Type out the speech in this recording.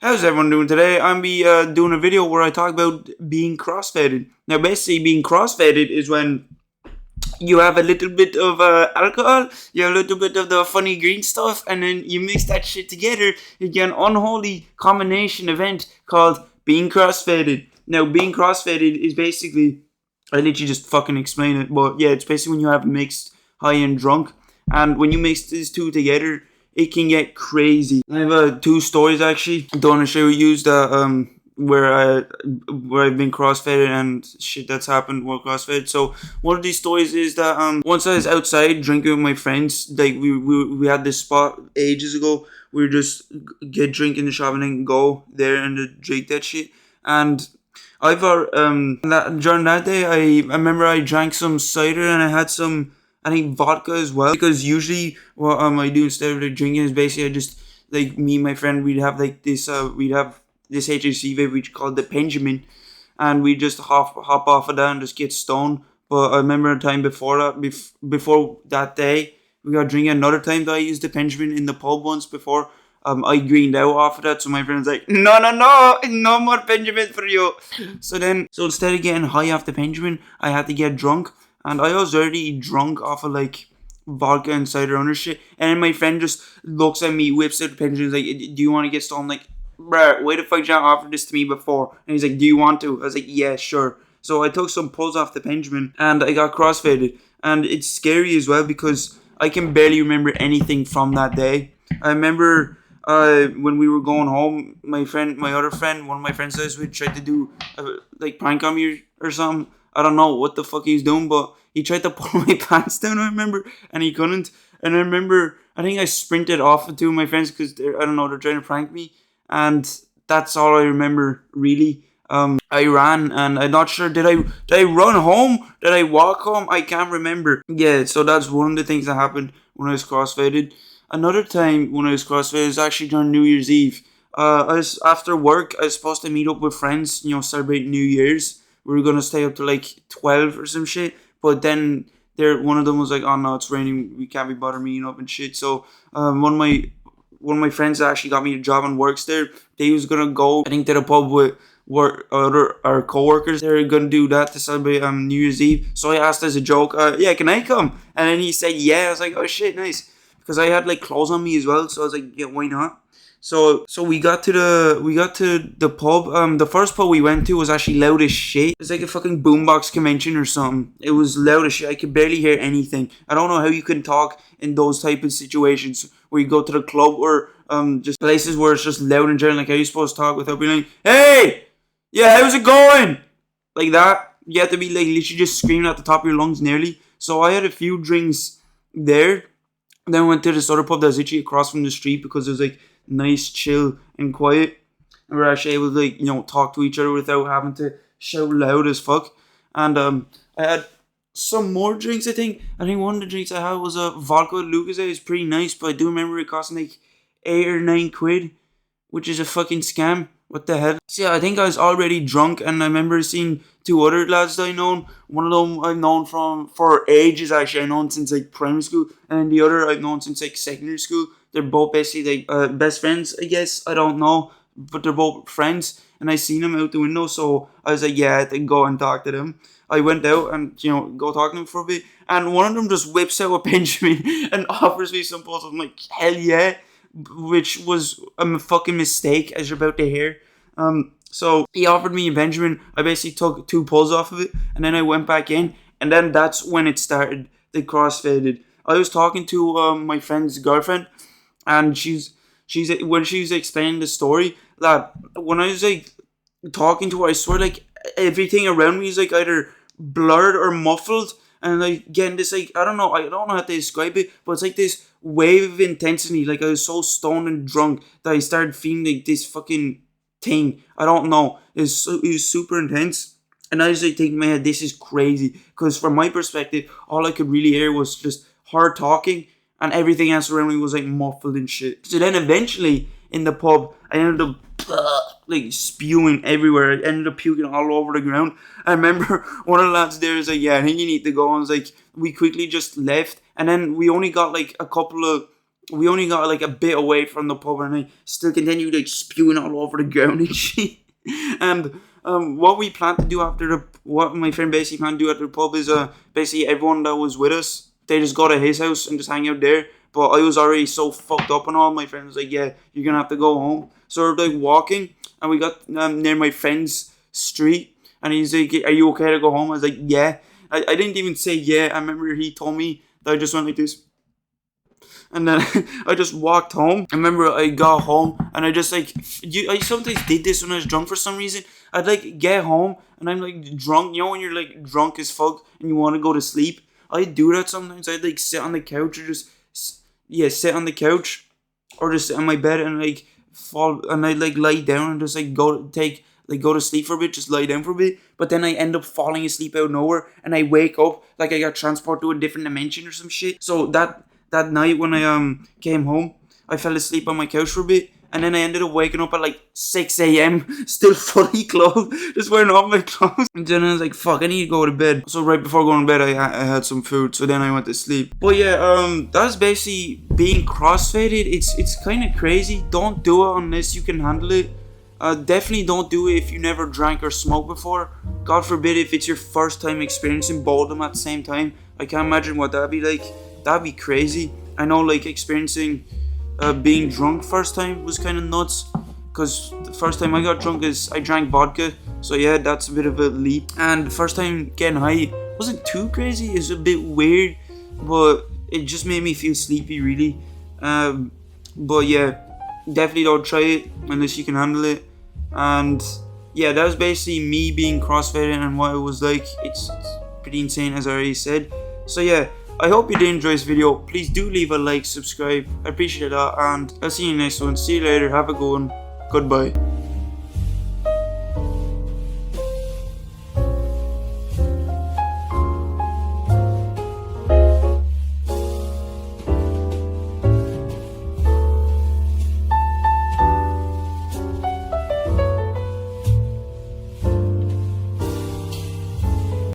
How's everyone doing today? I'm doing a video where I talk about being crossfaded. Now, basically, being crossfaded is when you have a little bit of alcohol, you have a little bit of the funny green stuff, and then you mix that shit together. You get an unholy combination event called being crossfaded. Now, being crossfaded is basically, I literally just fucking explain it, but yeah, it's basically when you have mixed high and drunk, and when you mix these two together, it can get crazy. I have two stories actually. I don't want to show you the where I've been crossfaded and shit that's happened while crossfaded. So one of these stories is that once I was outside drinking with my friends, like we had this spot ages ago. We would just get drink in the shop and then go there and drink that shit. And during that day I remember I drank some cider and I had some, I think, vodka as well, because usually what I do instead of like drinking is basically I just, like, me and my friend, we'd have like this we'd have this HHC vape we called the Benjamin, and we just hop off of that and just get stoned. But I remember a time before that, before that day, we got drinking another time that I used the Benjamin in the pub once before. I greened out off of that, so my friend's like, no, no, no, no more Benjamin for you. So instead of getting high off the Benjamin, I had to get drunk, and I was already drunk off of like vodka and cider and shit. And then my friend just looks at me, whips out the Benjamin, like, do you want to get stoned? Like, bruh, why the fuck did you not offer this to me before? And he's like, do you want to? I was like, yeah, sure. So I took some pulls off the Benjamin and I got crossfaded. And it's scary as well because I can barely remember anything from that day. I remember when we were going home, my other friend, one of my friends says we tried to do like prank on me or something. I don't know what the fuck he's doing, but he tried to pull my pants down, I remember, and he couldn't. And I remember, I think I sprinted off with two of my friends because I don't know, they're trying to prank me, and that's all I remember really. I ran, and I'm not sure, did I run home? Did I walk home? I can't remember. Yeah, so that's one of the things that happened when I was crossfaded. Another time when I was crossfaded was actually during New Year's Eve. I was after work. I was supposed to meet up with friends, celebrate New Year's. We were gonna stay up to like 12 or some shit, but then one of them was like, "Oh no, it's raining. We can't be bothered meeting up and shit." So one of my friends that actually got me a job and works there. They was gonna go, I think, to the pub with other our coworkers. They were gonna do that to celebrate New Year's Eve. So I asked as a joke, "Yeah, can I come?" And then he said, "Yeah." I was like, "Oh shit, nice," because I had like clothes on me as well. So I was like, "Yeah, why not?" So we got to the pub. The first pub we went to was actually loud as shit. It's like a fucking boombox convention or something. It was loud as shit. I could barely hear anything. I don't know how you can talk in those type of situations where you go to the club or just places where it's just loud and general. Like, how you supposed to talk without being like, "Hey, yeah, how's it going?" Like that. You have to be like literally just screaming at the top of your lungs nearly. So I had a few drinks there. Then went to this other pub that's literally across from the street because it was like nice, chill, and quiet. And we're actually able to talk to each other without having to shout loud as fuck. And I had some more drinks. I think one of the drinks I had was a vodka with Lucas. It was pretty nice, but I do remember it costing like £8 or £9, which is a fucking scam. What the hell? See, I think I was already drunk, and I remember seeing two other lads that I known. One of them I've known for ages. Actually, I've known since like primary school, and the other I've known since like secondary school. They're both basically like best friends, I guess. I don't know, but they're both friends, and I seen them out the window. So I was like, yeah, I can go and talk to them. I went out and go talk to them for a bit, and one of them just whips out a Benjamin and offers me some balls. I'm like, hell yeah, which was a fucking mistake, as you're about to hear. So he offered me a Benjamin. I basically took two pulls off of it, and then I went back in, and then that's when it started. The crossfaded. I was talking to my friend's girlfriend, and she's when she was explaining the story, that when I was like talking to her, I swear like everything around me is like either blurred or muffled, and like getting this, like, I don't know how to describe it, but it's like this wave of intensity. Like, I was so stoned and drunk that I started feeling like this fucking thing. I don't know. It was super intense. And I was like thinking in my head, this is crazy. Because from my perspective, all I could really hear was just her talking, and everything else around me was like muffled and shit. So then eventually in the pub, I ended up like spewing everywhere. I ended up puking all over the ground. I remember one of the lads there was like, "Yeah, I think you need to go." I was like, we quickly just left, and then we only got like a couple of we only got like a bit away from the pub, and I still continued like spewing all over the ground and shit. And what we planned to do what my friend basically planned to do after the pub is basically everyone that was with us, they just go to his house and just hang out there. But I was already so fucked up and all. My friend was like, "Yeah, you're gonna have to go home." So we're like walking, and we got near my friend's street, and he's like, "Are you okay to go home?" I was like, "Yeah." I didn't even say yeah. I remember he told me that I just went like this. And then I just walked home. I remember I got home and I just like, I sometimes did this when I was drunk for some reason. I'd like get home and I'm like drunk. You know when you're like drunk as fuck and you want to go to sleep? I'd do that sometimes. I'd like sit on the couch or just, sit on the couch or just sit on my bed and like fall, and I'd like lie down and just like go to sleep for a bit, just lie down for a bit. But then I end up falling asleep out of nowhere and I wake up like I got transported to a different dimension or some shit. So that night when I came home, I fell asleep on my couch for a bit, and then I ended up waking up at like 6 a.m. still fully clothed, just wearing all my clothes. And then I was like, fuck, I need to go to bed. So right before going to bed, I had some food, so then I went to sleep. But yeah, that's basically being crossfaded. It's kind of crazy. Don't do it unless you can handle it. Definitely don't do it if you never drank or smoked before. God forbid if it's your first time experiencing both of them at the same time. I can't imagine what that'd be like. That'd be crazy. I know like experiencing being drunk first time was kind of nuts, because the first time I got drunk is I drank vodka, so yeah, that's a bit of a leap. And the first time getting high wasn't too crazy. It's a bit weird, but it just made me feel sleepy really. But yeah, definitely don't try it unless you can handle it. And yeah, that was basically me being crossfaded and what it was like. It's pretty insane, as I already said. So yeah, I hope you did enjoy this video. Please do leave a like, subscribe. I appreciate that, and I'll see you next one. See you later. Have a good one. Goodbye.